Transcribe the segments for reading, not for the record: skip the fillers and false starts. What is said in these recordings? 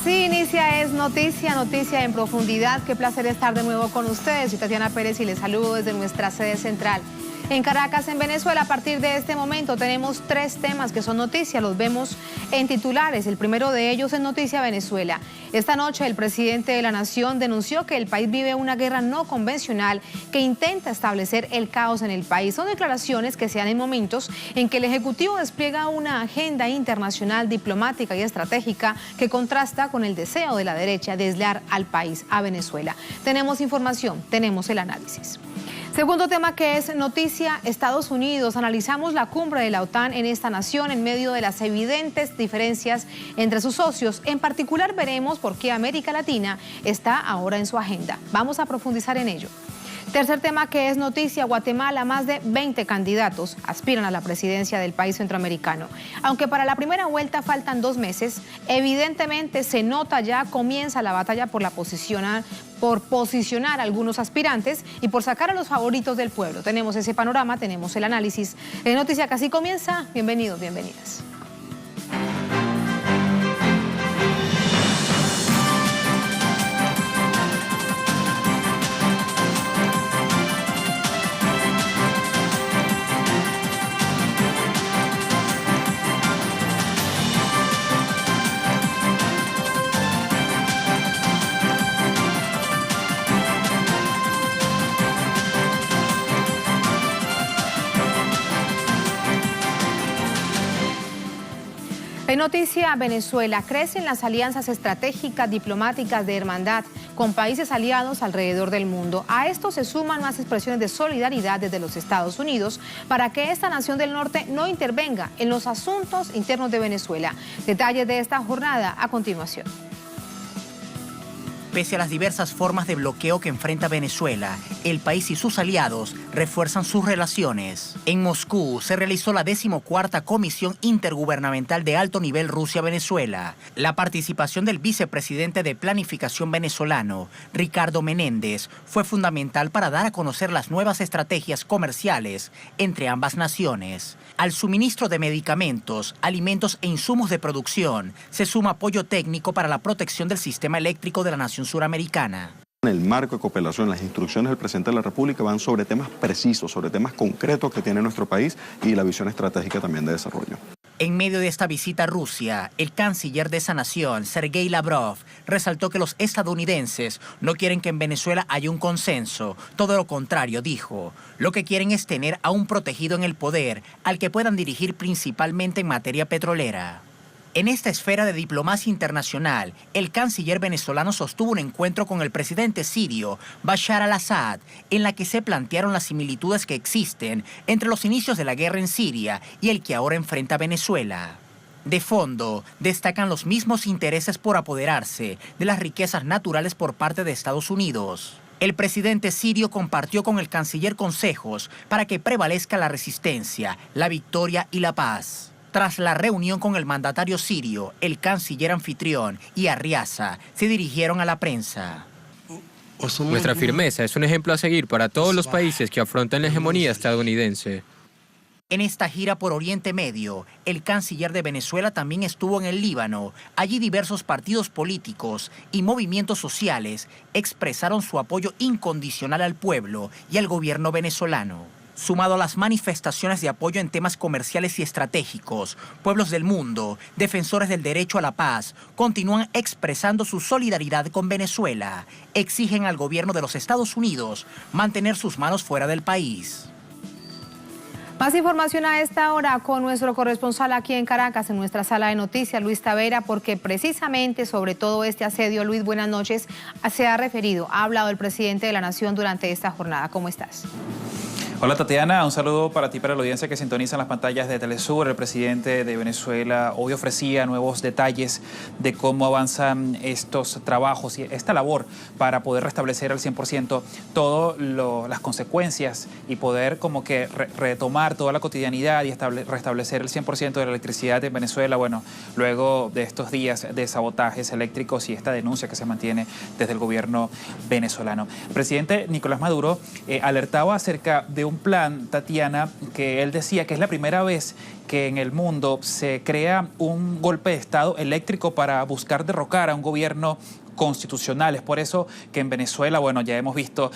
Así inicia Es Noticia, noticia en profundidad. Qué placer estar de nuevo con ustedes. Soy Tatiana Pérez y les saludo desde nuestra sede central. En Caracas, en Venezuela, a partir de este momento tenemos 3 temas que son noticia, los vemos en titulares. El primero de ellos es Noticia Venezuela. Esta noche el presidente de la nación denunció que el país vive una guerra no convencional que intenta establecer el caos en el país. Son declaraciones que se dan en momentos en que el Ejecutivo despliega una agenda internacional, diplomática y estratégica que contrasta con el deseo de la derecha de aislar al país, a Venezuela. Tenemos información, tenemos el análisis. Segundo tema que es noticia, Estados Unidos. Analizamos la cumbre de la OTAN en esta nación en medio de las evidentes diferencias entre sus socios. En particular veremos por qué América Latina está ahora en su agenda. Vamos a profundizar en ello. Tercer tema que es noticia, Guatemala, más de 20 candidatos aspiran a la presidencia del país centroamericano. Aunque para la primera vuelta faltan 2 meses, evidentemente se nota ya, comienza la batalla por posicionar a algunos aspirantes y por sacar a los favoritos del pueblo. Tenemos ese panorama, tenemos el análisis. Noticia que así comienza. Bienvenidos, bienvenidas. En noticia Venezuela, crecen las alianzas estratégicas diplomáticas de hermandad con países aliados alrededor del mundo. A esto se suman más expresiones de solidaridad desde los Estados Unidos para que esta nación del norte no intervenga en los asuntos internos de Venezuela. Detalles de esta jornada a continuación. Pese a las diversas formas de bloqueo que enfrenta Venezuela, el país y sus aliados refuerzan sus relaciones. En Moscú se realizó la 14ª Comisión Intergubernamental de Alto Nivel Rusia-Venezuela. La participación del vicepresidente de Planificación venezolano, Ricardo Menéndez, fue fundamental para dar a conocer las nuevas estrategias comerciales entre ambas naciones. Al suministro de medicamentos, alimentos e insumos de producción, se suma apoyo técnico para la protección del sistema eléctrico de la nación suramericana. En el marco de cooperación, las instrucciones del presidente de la República van sobre temas precisos, sobre temas concretos que tiene nuestro país y la visión estratégica también de desarrollo. En medio de esta visita a Rusia, el canciller de esa nación, Sergei Lavrov, resaltó que los estadounidenses no quieren que en Venezuela haya un consenso. Todo lo contrario, dijo. Lo que quieren es tener a un protegido en el poder, al que puedan dirigir principalmente en materia petrolera. En esta esfera de diplomacia internacional, el canciller venezolano sostuvo un encuentro con el presidente sirio, Bashar al-Assad, en la que se plantearon las similitudes que existen entre los inicios de la guerra en Siria y el que ahora enfrenta Venezuela. De fondo, destacan los mismos intereses por apoderarse de las riquezas naturales por parte de Estados Unidos. El presidente sirio compartió con el canciller consejos para que prevalezca la resistencia, la victoria y la paz. Tras la reunión con el mandatario sirio, el canciller anfitrión y Arriaza se dirigieron a la prensa. Nuestra firmeza es un ejemplo a seguir para todos los países que afrontan la hegemonía estadounidense. En esta gira por Oriente Medio, el canciller de Venezuela también estuvo en el Líbano. Allí diversos partidos políticos y movimientos sociales expresaron su apoyo incondicional al pueblo y al gobierno venezolano. Sumado a las manifestaciones de apoyo en temas comerciales y estratégicos, pueblos del mundo, defensores del derecho a la paz, continúan expresando su solidaridad con Venezuela. Exigen al gobierno de los Estados Unidos mantener sus manos fuera del país. Más información a esta hora con nuestro corresponsal aquí en Caracas, en nuestra sala de noticias, Luis Tavera, porque precisamente sobre todo este asedio, Luis, buenas noches, se ha referido, ha hablado el presidente de la Nación durante esta jornada. ¿Cómo estás? Hola Tatiana, un saludo para ti, para la audiencia que sintoniza en las pantallas de Telesur. El presidente de Venezuela hoy ofrecía nuevos detalles de cómo avanzan estos trabajos y esta labor para poder restablecer al 100% todas las consecuencias y poder como que retomar toda la cotidianidad y restablecer el 100% de la electricidad en Venezuela, bueno, luego de estos días de sabotajes eléctricos y esta denuncia que se mantiene desde el gobierno venezolano. El presidente Nicolás Maduro alertaba acerca de un plan, Tatiana, que él decía que es la primera vez que en el mundo se crea un golpe de Estado eléctrico para buscar derrocar a un gobierno constitucional. Es por eso que en Venezuela, bueno, ya hemos visto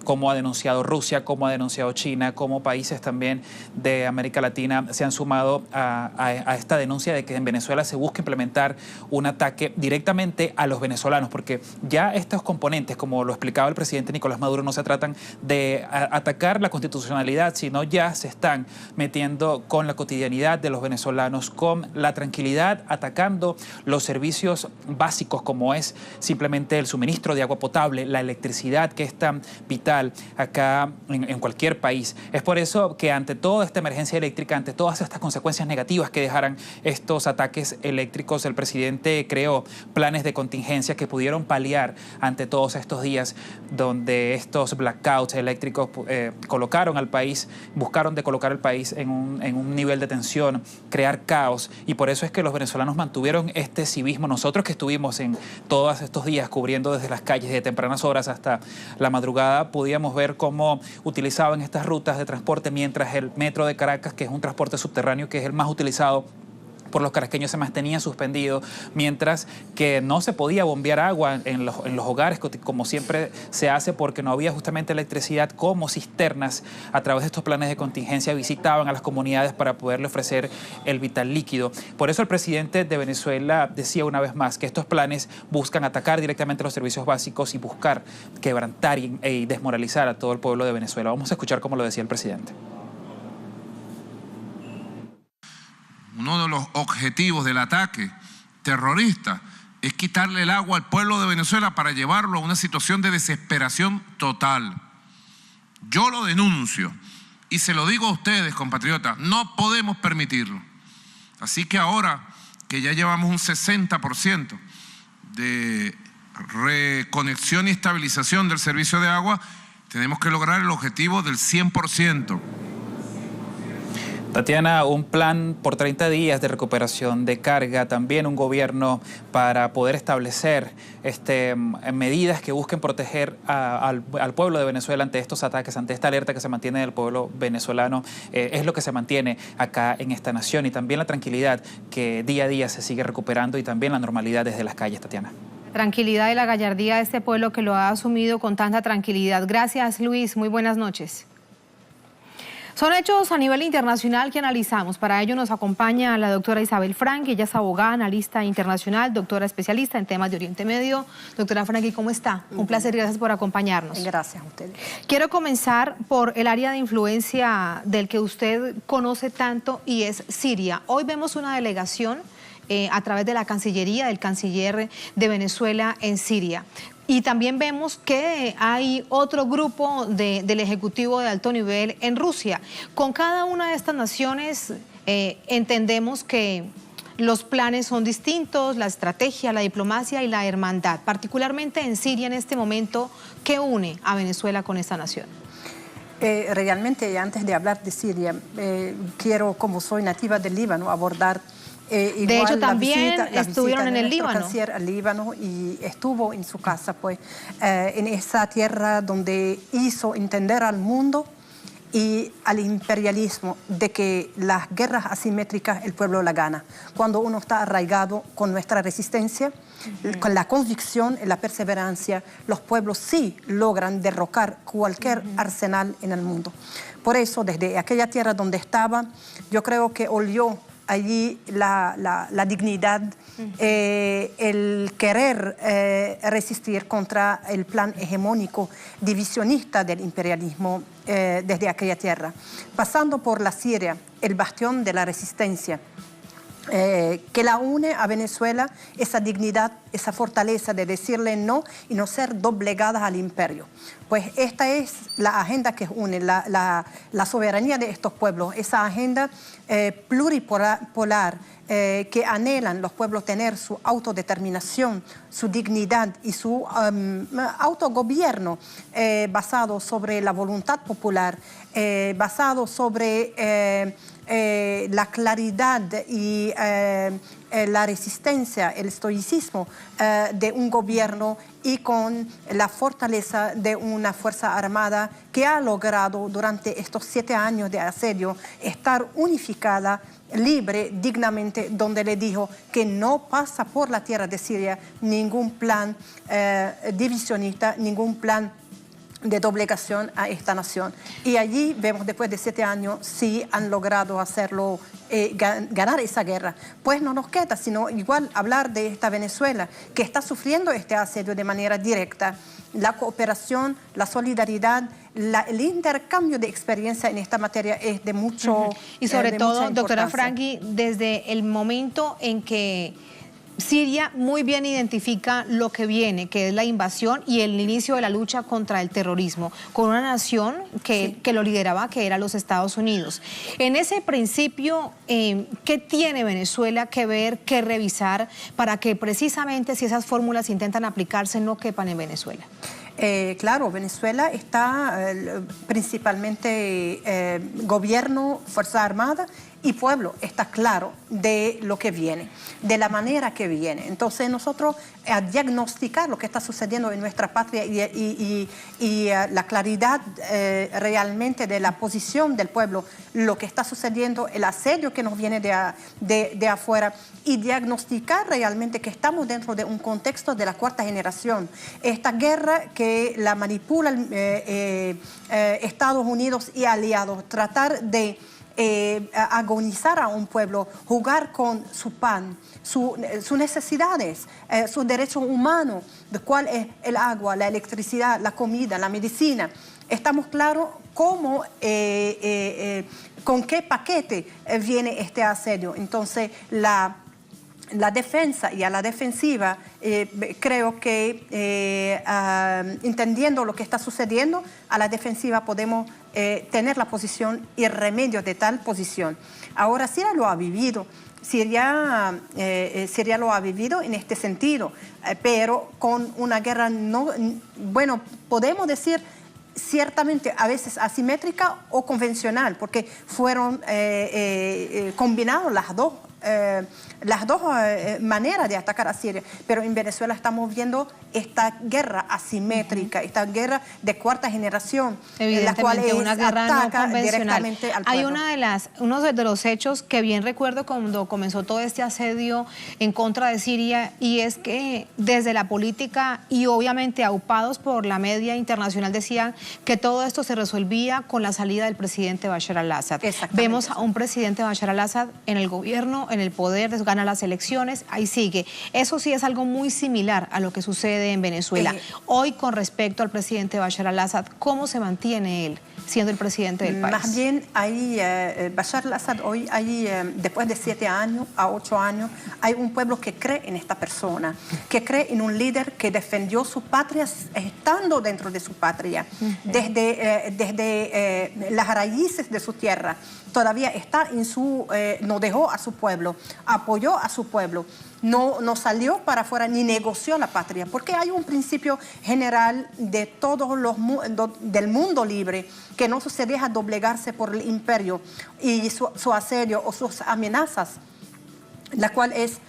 cómo ha denunciado Rusia, cómo ha denunciado China, cómo países también de América Latina se han sumado a esta denuncia de que en Venezuela se busca implementar un ataque directamente a los venezolanos, porque ya estos componentes, como lo explicaba el presidente Nicolás Maduro, no se tratan de atacar la constitucionalidad, sino ya se están metiendo con la cotidianidad de los venezolanos, con la tranquilidad, atacando los servicios básicos como es simplemente el suministro de agua potable, la electricidad, que es tan vital acá en cualquier país. Es por eso que ante toda esta emergencia eléctrica, ante todas estas consecuencias negativas que dejaran estos ataques eléctricos, el presidente creó planes de contingencia que pudieron paliar ante todos estos días donde estos blackouts eléctricos colocaron al país, buscaron de colocar al país en un nivel de tensión, crear caos, y por eso es que los venezolanos mantuvieron este civismo. Nosotros que estuvimos en todos estos días cubriendo desde las calles de tempranas horas hasta la madrugada, podíamos ver cómo utilizaban estas rutas de transporte, mientras el metro de Caracas, que es un transporte subterráneo que es el más utilizado por los caraqueños, se mantenía suspendido, mientras que no se podía bombear agua en los hogares, como siempre se hace, porque no había justamente electricidad, como cisternas a través de estos planes de contingencia visitaban a las comunidades para poderle ofrecer el vital líquido. Por eso el presidente de Venezuela decía una vez más que estos planes buscan atacar directamente los servicios básicos y buscar quebrantar y desmoralizar a todo el pueblo de Venezuela. Vamos a escuchar cómo lo decía el presidente. Uno de los objetivos del ataque terrorista es quitarle el agua al pueblo de Venezuela para llevarlo a una situación de desesperación total. Yo lo denuncio y se lo digo a ustedes, compatriotas, no podemos permitirlo. Así que ahora que ya llevamos un 60% de reconexión y estabilización del servicio de agua, tenemos que lograr el objetivo del 100%. Tatiana, un plan por 30 días de recuperación de carga, también un gobierno para poder establecer medidas que busquen proteger al pueblo de Venezuela ante estos ataques, ante esta alerta que se mantiene del pueblo venezolano, es lo que se mantiene acá en esta nación, y también la tranquilidad que día a día se sigue recuperando, y también la normalidad desde las calles, Tatiana. Tranquilidad y la gallardía de este pueblo que lo ha asumido con tanta tranquilidad. Gracias, Luis. Muy buenas noches. Son hechos a nivel internacional que analizamos. Para ello nos acompaña la doctora Isabel Franqui. Ella es abogada, analista internacional, doctora especialista en temas de Oriente Medio. Doctora Franqui, ¿cómo está? Un placer, gracias por acompañarnos. Gracias a ustedes. Quiero comenzar por el área de influencia del que usted conoce tanto, y es Siria. Hoy vemos una delegación a través de la Cancillería, del canciller de Venezuela en Siria. Y también vemos que hay otro grupo del Ejecutivo de alto nivel en Rusia. Con cada una de estas naciones entendemos que los planes son distintos, la estrategia, la diplomacia y la hermandad. Particularmente en Siria en este momento, ¿qué une a Venezuela con esta nación? Realmente, antes de hablar de Siria, quiero, como soy nativa del Líbano, abordar de hecho, también estuvieron en el Líbano. Canciller al Líbano, y estuvo en su casa, pues, en esa tierra donde hizo entender al mundo y al imperialismo de que las guerras asimétricas el pueblo la gana. Cuando uno está arraigado con nuestra resistencia, con la convicción y la perseverancia, los pueblos sí logran derrocar cualquier arsenal en el mundo. Por eso, desde aquella tierra donde estaba, yo creo que olió allí la dignidad, el querer resistir contra el plan hegemónico divisionista del imperialismo desde aquella tierra. Pasando por la Siria, el bastión de la resistencia, que la une a Venezuela, esa dignidad, esa fortaleza de decirle no y no ser doblegadas al imperio. Pues esta es la agenda que une la soberanía de estos pueblos, esa agenda pluripolar que anhelan los pueblos tener su autodeterminación, su dignidad y su autogobierno basado sobre la voluntad popular, basado sobre la claridad y la resistencia, el estoicismo de un gobierno y con la fortaleza de una fuerza armada que ha logrado durante estos 7 años de asedio estar unificada, libre, dignamente, donde le dijo que no pasa por la tierra de Siria ningún plan divisionista, ningún plan de doblegación a esta nación. Y allí vemos, después de 7 años, sí han logrado hacerlo, ganar esa guerra. Pues no nos queda sino igual hablar de esta Venezuela, que está sufriendo este asedio de manera directa. La cooperación, la solidaridad, el intercambio de experiencia en esta materia es de mucho Y sobre todo, doctora importancia. Franqui, desde el momento en que Siria muy bien identifica lo que viene, que es la invasión y el inicio de la lucha contra el terrorismo, con una nación que lo lideraba, que era los Estados Unidos. En ese principio, ¿qué tiene Venezuela que ver, que revisar, para que precisamente si esas fórmulas intentan aplicarse no quepan en Venezuela? Claro, Venezuela está principalmente gobierno, Fuerza Armada y pueblo, está claro de lo que viene, de la manera que viene. Entonces nosotros a diagnosticar lo que está sucediendo en nuestra patria y la claridad realmente de la posición del pueblo, lo que está sucediendo, el asedio que nos viene de afuera, y diagnosticar realmente que estamos dentro de un contexto de la 4ª generación. Esta guerra que la manipulan Estados Unidos y aliados, tratar de agonizar a un pueblo, jugar con su pan, sus necesidades, sus derechos humanos, de cuál es el agua, la electricidad, la comida, la medicina. Estamos claros cómo, con qué paquete viene este asedio. Entonces, la defensa y a la defensiva, creo que entendiendo lo que está sucediendo, a la defensiva podemos tener la posición y remedio de tal posición. Ahora Siria lo ha vivido, Siria lo ha vivido en este sentido, pero con una guerra bueno, podemos decir ciertamente a veces asimétrica o convencional, porque fueron combinados las dos maneras de atacar a Siria, pero en Venezuela estamos viendo esta guerra asimétrica, esta guerra de 4ª generación, en la cual una guerra no convencional. Directamente al pueblo. Hay uno de los hechos que bien recuerdo cuando comenzó todo este asedio en contra de Siria, y es que desde la política y obviamente aupados por la media internacional decían que todo esto se resolvía con la salida del presidente Bashar al-Assad. Vemos a un presidente Bashar al-Assad en el gobierno, en el poder, gana las elecciones, ahí sigue. Eso sí es algo muy similar a lo que sucede en Venezuela. Hoy, con respecto al presidente Bashar al-Assad, ¿cómo se mantiene él siendo el presidente del país? Más bien, Bashar al-Assad hoy, después de 7 años a 8 años, hay un pueblo que cree en esta persona, que cree en un líder que defendió su patria estando dentro de su patria, desde las raíces de su tierra. Todavía está en no dejó a su pueblo, apoyó a su pueblo, no salió para afuera ni negoció la patria, porque hay un principio general de todos del mundo libre, que no se deja doblegarse por el imperio y su asedio o sus amenazas, la cual es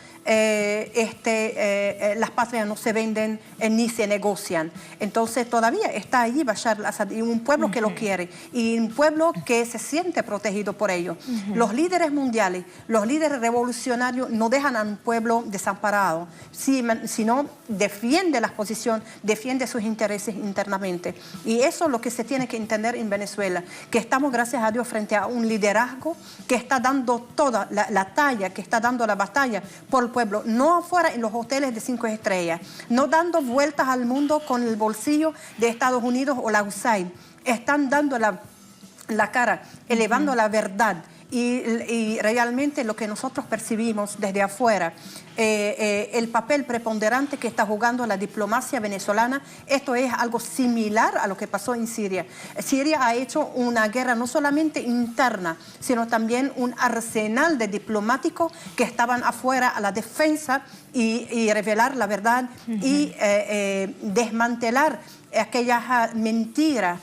las patrias no se venden ni se negocian. Entonces todavía está allí Bashar al-Assad y un pueblo que lo quiere y un pueblo que se siente protegido por ello. Los líderes mundiales, los líderes revolucionarios no dejan a un pueblo desamparado, sino defiende la posición, defiende sus intereses internamente. Y eso es lo que se tiene que entender en Venezuela, que estamos, gracias a Dios, frente a un liderazgo que está dando toda la talla, que está dando la batalla por el pueblo, no afuera en los hoteles de 5 estrellas, no dando vueltas al mundo con el bolsillo de Estados Unidos o la USAID. Están dando la cara, elevando la verdad. Y realmente lo que nosotros percibimos desde afuera, el papel preponderante que está jugando la diplomacia venezolana, esto es algo similar a lo que pasó en Siria. Siria ha hecho una guerra no solamente interna, sino también un arsenal de diplomáticos que estaban afuera a la defensa y revelar la verdad y desmantelar aquellas mentiras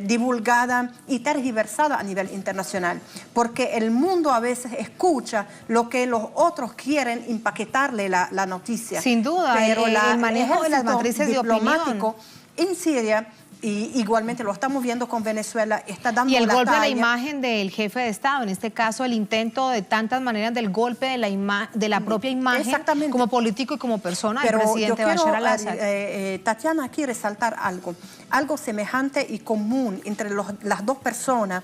divulgada y tergiversada a nivel internacional, porque el mundo a veces escucha lo que los otros quieren empaquetarle la noticia. Sin duda, pero el manejo de las matrices diplomático de opinión en Siria, y igualmente lo estamos viendo con Venezuela, está dando y el la golpe talla. a la imagen del jefe de Estado, en este caso el intento de tantas maneras del golpe de la propia imagen como político y como persona del presidente Bashar al-Assad. Tatiana, aquí resaltar algo semejante y común entre las dos personas,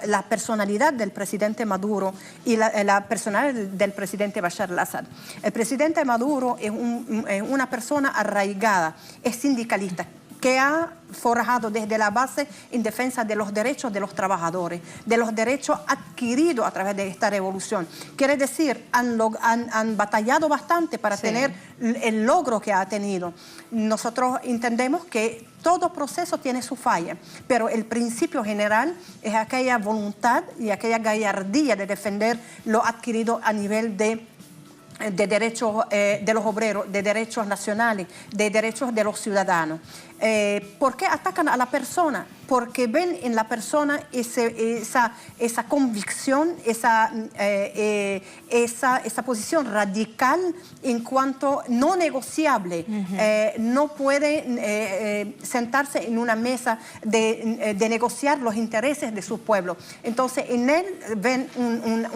la personalidad del presidente Maduro y la personalidad del presidente Bashar al-Assad. El presidente Maduro es una persona arraigada, es sindicalista, que ha forjado desde la base en defensa de los derechos de los trabajadores, de los derechos adquiridos a través de esta revolución. Quiere decir, han batallado bastante para tener el logro que ha tenido. Nosotros entendemos que todo proceso tiene su falla, pero el principio general es aquella voluntad y aquella gallardía de defender lo adquirido a nivel de derechos de los obreros, de derechos nacionales, de derechos de los ciudadanos. ¿Por qué atacan a la persona? Porque ven en la persona esa convicción, esa posición radical en cuanto no negociable. No puede sentarse en una mesa de negociar los intereses de su pueblo. Entonces, en él ven un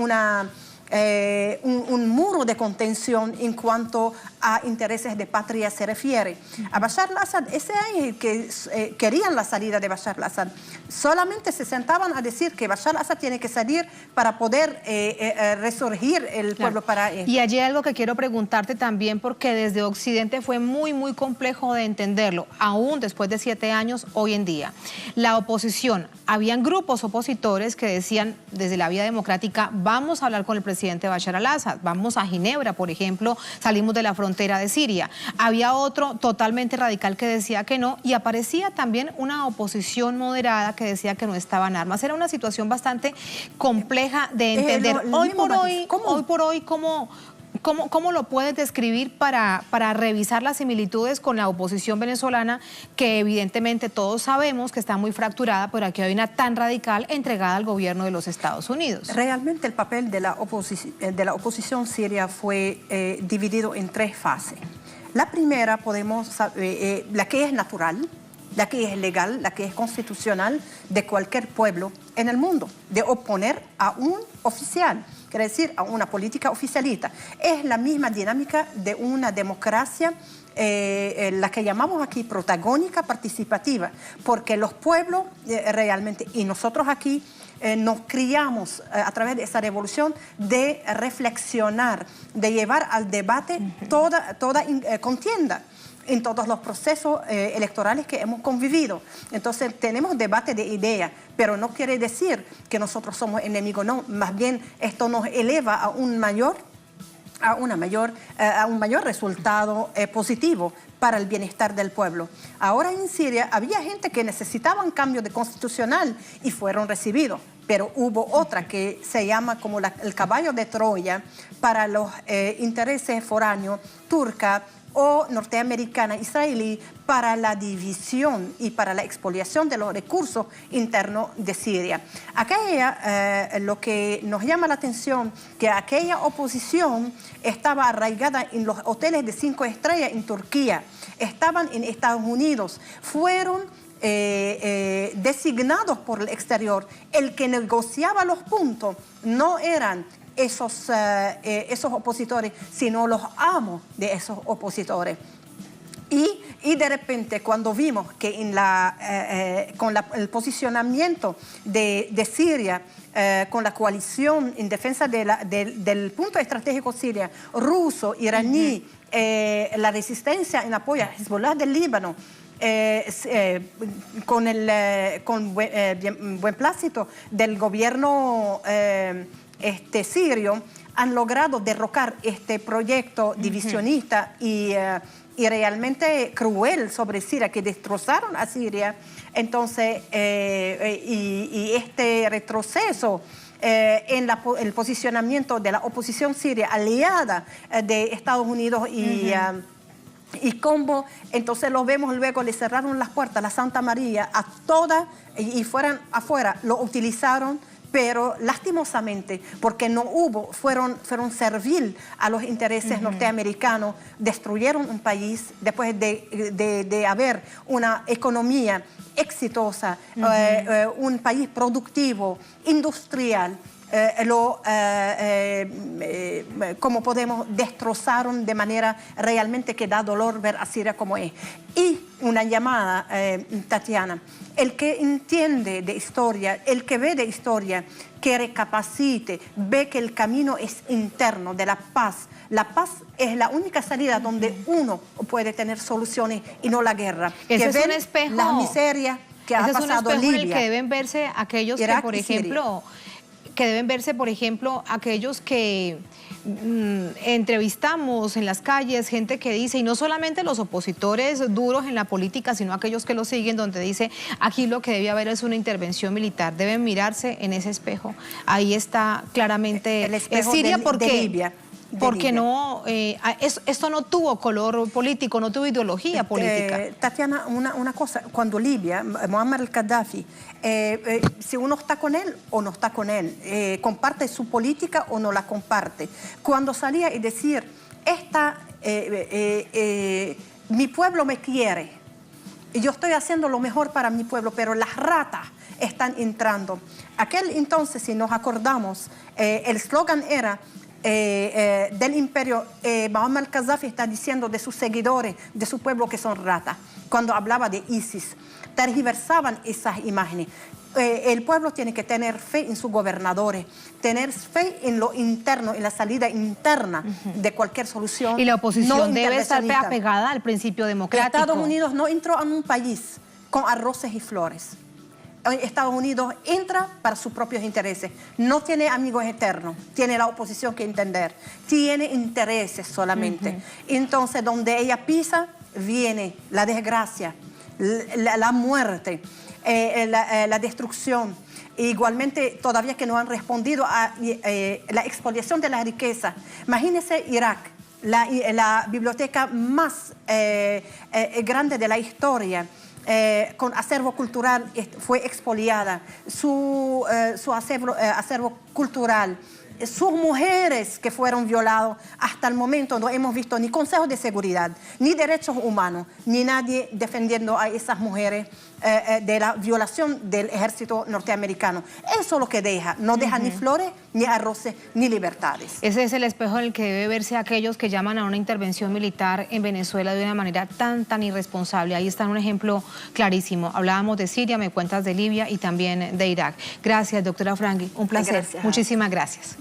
muro de contención en cuanto a intereses de patria se refiere. A Bashar al-Assad, ese es el que querían la salida de Bashar al-Assad. Solamente se sentaban a decir que Bashar al-Assad tiene que salir para poder resurgir el pueblo para él. Y allí hay algo que quiero preguntarte también, porque desde Occidente fue muy, muy complejo de entenderlo, aún después de 7 años hoy en día. La oposición, habían grupos opositores que decían desde la vía democrática, vamos a hablar con el presidente Bashar al-Assad, vamos a Ginebra, por ejemplo, salimos de la frontera de Siria. Había otro totalmente radical que decía que no, y aparecía también una oposición moderada que decía que no estaban armas. Era una situación bastante compleja de entender. Hoy por hoy, ¿cómo lo puedes describir para revisar las similitudes con la oposición venezolana, que evidentemente todos sabemos que está muy fracturada, pero aquí hay una tan radical entregada al gobierno de los Estados Unidos? Realmente el papel de la oposición siria fue dividido en 3 fases. La primera, la que es natural, la que es legal, la que es constitucional de cualquier pueblo en el mundo, de oponer a un oficial, quiere decir a una política oficialista. Es la misma dinámica de una democracia, la que llamamos aquí protagónica, participativa, porque los pueblos realmente, y nosotros aquí, nos criamos a través de esa revolución de reflexionar, de llevar al debate toda contienda en todos los procesos electorales que hemos convivido. Entonces tenemos debate de ideas, pero no quiere decir que nosotros somos enemigos, no, más bien esto nos eleva a un mayor resultado positivo para el bienestar del pueblo. Ahora en Siria había gente que necesitaba un cambio constitucional y fueron recibidos, pero hubo otra que se llama como el caballo de Troya para los intereses foráneos, turca o norteamericana, israelí, para la división y para la expoliación de los recursos internos de Siria. Lo que nos llama la atención, que aquella oposición estaba arraigada en los hoteles de 5 estrellas en Turquía, estaban en Estados Unidos, fueron designados por el exterior. El que negociaba los puntos no eran esos opositores, sino los amos de esos opositores. Y de repente, cuando vimos que con el posicionamiento de Siria, con la coalición en defensa del punto estratégico siria, ruso, iraní, la resistencia en apoyo a Hezbollah del Líbano, con buen plácito del gobierno sirio, han logrado derrocar este proyecto divisionista y realmente cruel sobre Siria, que destrozaron a Siria. Entonces, y este retroceso en el posicionamiento de la oposición siria aliada de Estados Unidos Y como entonces lo vemos luego, le cerraron las puertas a la Santa María, a todas, y fueran afuera, lo utilizaron, pero lastimosamente, porque no hubo, fueron servil a los intereses norteamericanos, destruyeron un país después de haber una economía exitosa, un país productivo, industrial. Como podemos, destrozaron de manera realmente que da dolor ver a Siria como es. Y una llamada, Tatiana, el que entiende de historia, el que ve de historia, que recapacite, ve que el camino es interno de la paz. La paz es la única salida donde uno puede tener soluciones y no la guerra. Ese que es un espejo. Las miserias que ha pasado Ese es un espejo Libia, en el que deben verse aquellos Irak que, por y Siria. ejemplo... que deben verse, por ejemplo, aquellos que entrevistamos en las calles, gente que dice, y no solamente los opositores duros en la política, sino aquellos que lo siguen, donde dice, aquí lo que debe haber es una intervención militar. Deben mirarse en ese espejo. Ahí está claramente el espejo Siria, de porque Libia. Porque no, esto no tuvo color político, no tuvo ideología política. Tatiana, una cosa, cuando Libia, Muammar al-Gaddafi, si uno está con él o no está con él, comparte su política o no la comparte. Cuando salía y decir, mi pueblo me quiere, y yo estoy haciendo lo mejor para mi pueblo, pero las ratas están entrando. Aquel entonces, si nos acordamos, el eslogan era, del imperio, Muammar al-Gaddafi está diciendo de sus seguidores, de su pueblo que son ratas, cuando hablaba de ISIS. Tergiversaban esas imágenes. El pueblo tiene que tener fe en sus gobernadores, tener fe en lo interno, en la salida interna de cualquier solución. Y la oposición debe estar apegada al principio democrático. Estados Unidos no entró en un país con arroces y flores. Estados Unidos entra para sus propios intereses. No tiene amigos eternos, tiene la oposición que entender. Tiene intereses solamente. Entonces, donde ella pisa, viene la desgracia, la muerte, la destrucción. Igualmente, todavía que no han respondido a la expoliación de la riqueza. Imagínense Irak, la biblioteca más grande de la historia, con acervo cultural, fue expoliada, su acervo cultural, sus mujeres que fueron violadas. Hasta el momento no hemos visto ni Consejo de Seguridad, ni derechos humanos, ni nadie defendiendo a esas mujeres de la violación del ejército norteamericano. Eso es lo que deja, no deja ni flores, ni arroces, ni libertades. Ese es el espejo en el que debe verse aquellos que llaman a una intervención militar en Venezuela de una manera tan irresponsable. Ahí está un ejemplo clarísimo. Hablábamos de Siria, me cuentas de Libia y también de Irak. Gracias, doctora Frangi. Un placer. Gracias. Muchísimas gracias.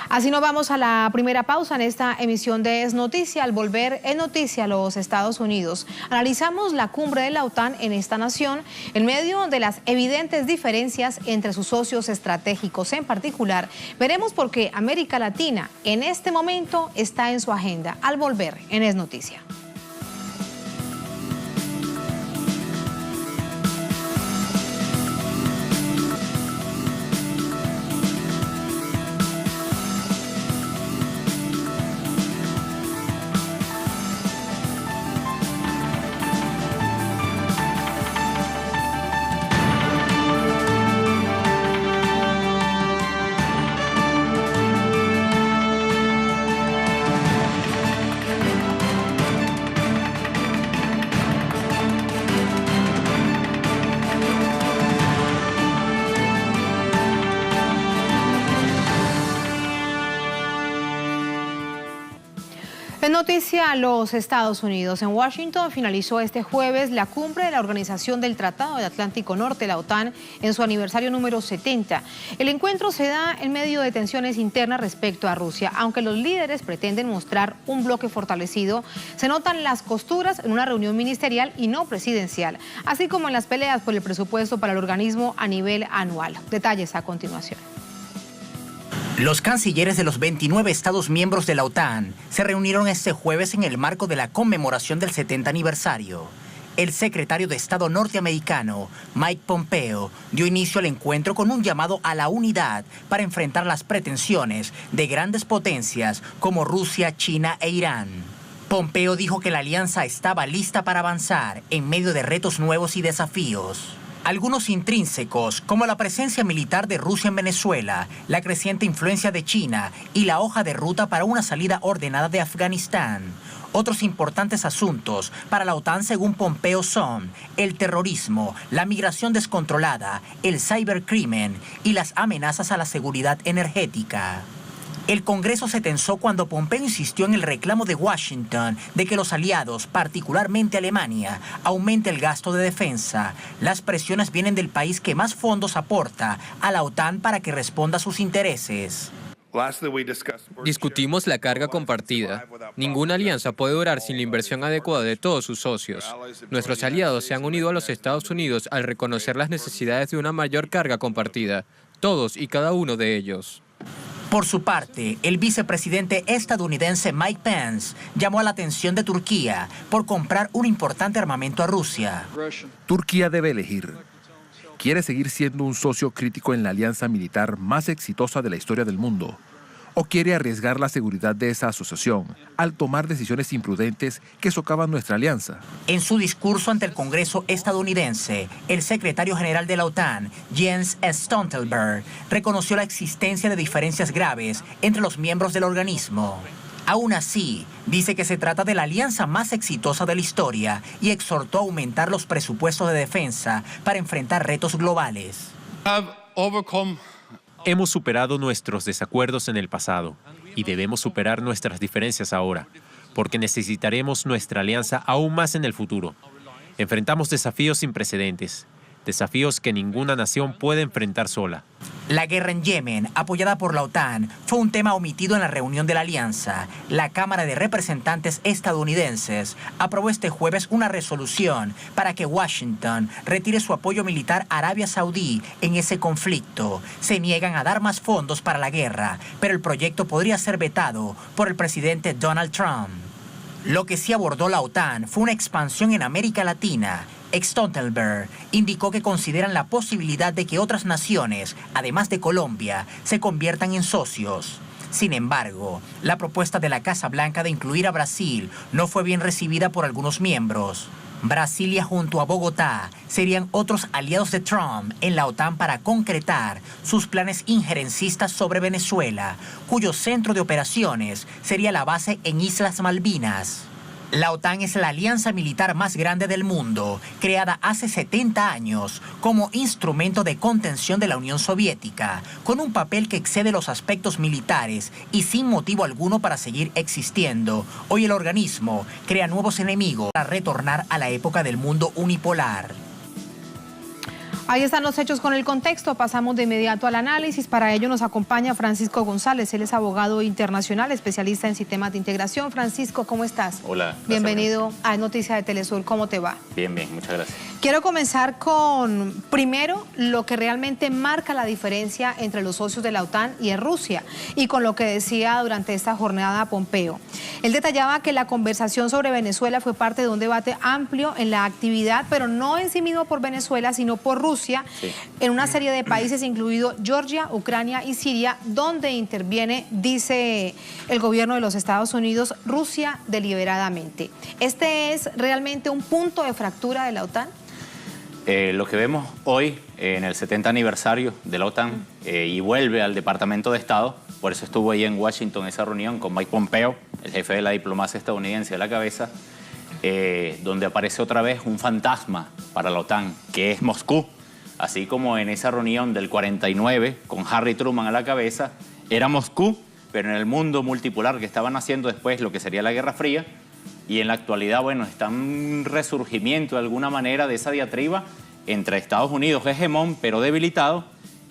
Así nos vamos a la primera pausa en esta emisión de Es Noticia. Al volver en Noticia los Estados Unidos, analizamos la cumbre de la OTAN en esta nación en medio de las evidentes diferencias entre sus socios estratégicos. En particular, veremos por qué América Latina en este momento está en su agenda. Al volver en Es Noticia. En noticia, los Estados Unidos. En Washington finalizó este jueves la cumbre de la Organización del Tratado del Atlántico Norte, la OTAN, en su aniversario número 70. El encuentro se da en medio de tensiones internas respecto a Rusia. Aunque los líderes pretenden mostrar un bloque fortalecido, se notan las costuras en una reunión ministerial y no presidencial, así como en las peleas por el presupuesto para el organismo a nivel anual. Detalles a continuación. Los cancilleres de los 29 Estados miembros de la OTAN se reunieron este jueves en el marco de la conmemoración del 70 aniversario. El secretario de Estado norteamericano, Mike Pompeo, dio inicio al encuentro con un llamado a la unidad para enfrentar las pretensiones de grandes potencias como Rusia, China e Irán. Pompeo dijo que la alianza estaba lista para avanzar en medio de retos nuevos y desafíos. Algunos intrínsecos, como la presencia militar de Rusia en Venezuela, la creciente influencia de China y la hoja de ruta para una salida ordenada de Afganistán. Otros importantes asuntos para la OTAN, según Pompeo, son el terrorismo, la migración descontrolada, el cibercrimen y las amenazas a la seguridad energética. El Congreso se tensó cuando Pompeo insistió en el reclamo de Washington de que los aliados, particularmente Alemania, aumente el gasto de defensa. Las presiones vienen del país que más fondos aporta a la OTAN para que responda a sus intereses. Discutimos la carga compartida. Ninguna alianza puede durar sin la inversión adecuada de todos sus socios. Nuestros aliados se han unido a los Estados Unidos al reconocer las necesidades de una mayor carga compartida, todos y cada uno de ellos. Por su parte, el vicepresidente estadounidense Mike Pence llamó a la atención de Turquía por comprar un importante armamento a Rusia. Turquía debe elegir. ¿Quiere seguir siendo un socio crítico en la alianza militar más exitosa de la historia del mundo? ¿O quiere arriesgar la seguridad de esa asociación al tomar decisiones imprudentes que socavan nuestra alianza? En su discurso ante el Congreso estadounidense, el secretario general de la OTAN, Jens Stoltenberg, reconoció la existencia de diferencias graves entre los miembros del organismo. Aún así, dice que se trata de la alianza más exitosa de la historia y exhortó a aumentar los presupuestos de defensa para enfrentar retos globales. Hemos superado nuestros desacuerdos en el pasado y debemos superar nuestras diferencias ahora, porque necesitaremos nuestra alianza aún más en el futuro. Enfrentamos desafíos sin precedentes, desafíos que ninguna nación puede enfrentar sola. La guerra en Yemen, apoyada por la OTAN, fue un tema omitido en la reunión de la alianza. La Cámara de Representantes estadounidenses aprobó este jueves una resolución para que Washington retire su apoyo militar a Arabia Saudí en ese conflicto. Se niegan a dar más fondos para la guerra, pero el proyecto podría ser vetado por el presidente Donald Trump. Lo que sí abordó la OTAN fue una expansión en América Latina. Stoltenberg indicó que consideran la posibilidad de que otras naciones, además de Colombia, se conviertan en socios. Sin embargo, la propuesta de la Casa Blanca de incluir a Brasil no fue bien recibida por algunos miembros. Brasilia junto a Bogotá serían otros aliados de Trump en la OTAN para concretar sus planes injerencistas sobre Venezuela, cuyo centro de operaciones sería la base en Islas Malvinas. La OTAN es la alianza militar más grande del mundo, creada hace 70 años como instrumento de contención de la Unión Soviética, con un papel que excede los aspectos militares y sin motivo alguno para seguir existiendo. Hoy el organismo crea nuevos enemigos para retornar a la época del mundo unipolar. Ahí están los hechos con el contexto. Pasamos de inmediato al análisis. Para ello nos acompaña Francisco González. Él es abogado internacional, especialista en sistemas de integración. Francisco, ¿cómo estás? Hola. Bienvenido a Noticias de Telesur. ¿Cómo te va? Bien, muchas gracias. Quiero comenzar con, primero, lo que realmente marca la diferencia entre los socios de la OTAN y en Rusia, y con lo que decía durante esta jornada Pompeo. Él detallaba que la conversación sobre Venezuela fue parte de un debate amplio en la actividad, pero no en sí mismo por Venezuela, sino por Rusia, sí, en una serie de países, incluido Georgia, Ucrania y Siria, donde interviene, dice el gobierno de los Estados Unidos, Rusia deliberadamente. ¿Este es realmente un punto de fractura de la OTAN? Lo que vemos hoy en el 70 aniversario de la OTAN y vuelve al Departamento de Estado, por eso estuvo ahí en Washington esa reunión con Mike Pompeo, el jefe de la diplomacia estadounidense a la cabeza, donde aparece otra vez un fantasma para la OTAN, que es Moscú. Así como en esa reunión del 49 con Harry Truman a la cabeza, era Moscú, pero en el mundo multipolar que estaban haciendo después lo que sería la Guerra Fría, y en la actualidad, bueno, está un resurgimiento de alguna manera de esa diatriba entre Estados Unidos, hegemón, pero debilitado,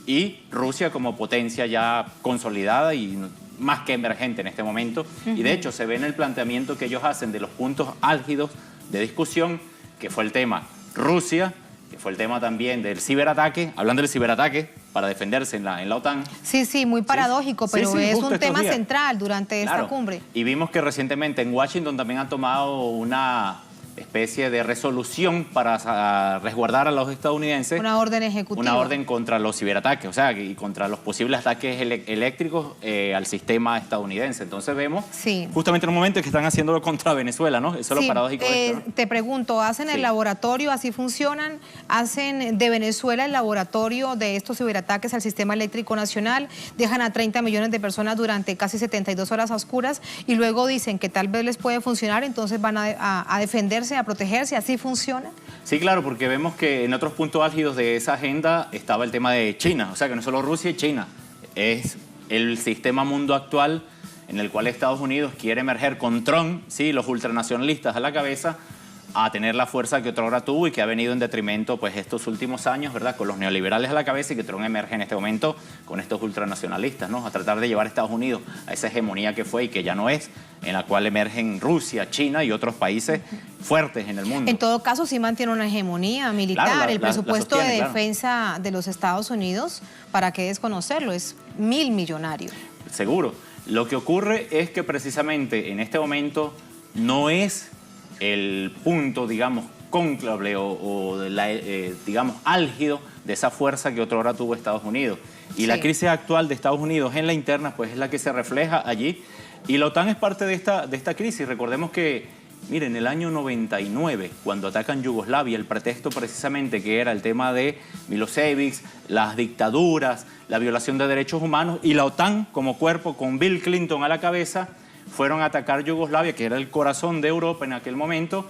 y Rusia como potencia ya consolidada y más que emergente en este momento. Y de hecho se ve en el planteamiento que ellos hacen de los puntos álgidos de discusión, que fue el tema Rusia, que fue el tema también del ciberataque, hablando del ciberataque para defenderse en la OTAN. Sí, muy paradójico, pero sí, es un tema central durante esta cumbre. Y vimos que recientemente en Washington también han tomado una especie de resolución para resguardar a los estadounidenses. Una orden ejecutiva. Una orden contra los ciberataques, o sea, y contra los posibles ataques eléctricos al sistema estadounidense. Entonces vemos justamente en un momento que están haciéndolo contra Venezuela, ¿no? Eso es lo paradójico de esto, ¿no? Te pregunto, ¿hacen el laboratorio, así funcionan? ¿Hacen de Venezuela el laboratorio de estos ciberataques al sistema eléctrico nacional? ¿Dejan a 30 millones de personas durante casi 72 horas a oscuras y luego dicen que tal vez les puede funcionar, entonces van a defenderse, a protegerse? ¿Así funciona? Sí, claro, porque vemos que en otros puntos álgidos de esa agenda estaba el tema de China, o sea que no solo Rusia y China, es el sistema mundo actual en el cual Estados Unidos quiere emerger con Trump, sí, los ultranacionalistas a la cabeza, a tener la fuerza que otrora tuvo y que ha venido en detrimento pues estos últimos años, ¿verdad? Con los neoliberales a la cabeza, y que Trump emerge en este momento con estos ultranacionalistas, ¿no? A tratar de llevar a Estados Unidos a esa hegemonía que fue y que ya no es, en la cual emergen Rusia, China y otros países fuertes en el mundo. En todo caso, sí mantiene una hegemonía militar. Claro, el presupuesto de defensa de los Estados Unidos, ¿para qué desconocerlo? Es millonario. Seguro. Lo que ocurre es que precisamente en este momento no es el punto, digamos, cónclave digamos, álgido de esa fuerza que otrora tuvo Estados Unidos. Y la crisis actual de Estados Unidos en la interna, pues es la que se refleja allí. Y la OTAN es parte de esta crisis. Recordemos que, miren, en el año 99, cuando atacan Yugoslavia, el pretexto precisamente que era el tema de Milosevic, las dictaduras, la violación de derechos humanos, y la OTAN como cuerpo con Bill Clinton a la cabeza, fueron a atacar Yugoslavia, que era el corazón de Europa en aquel momento,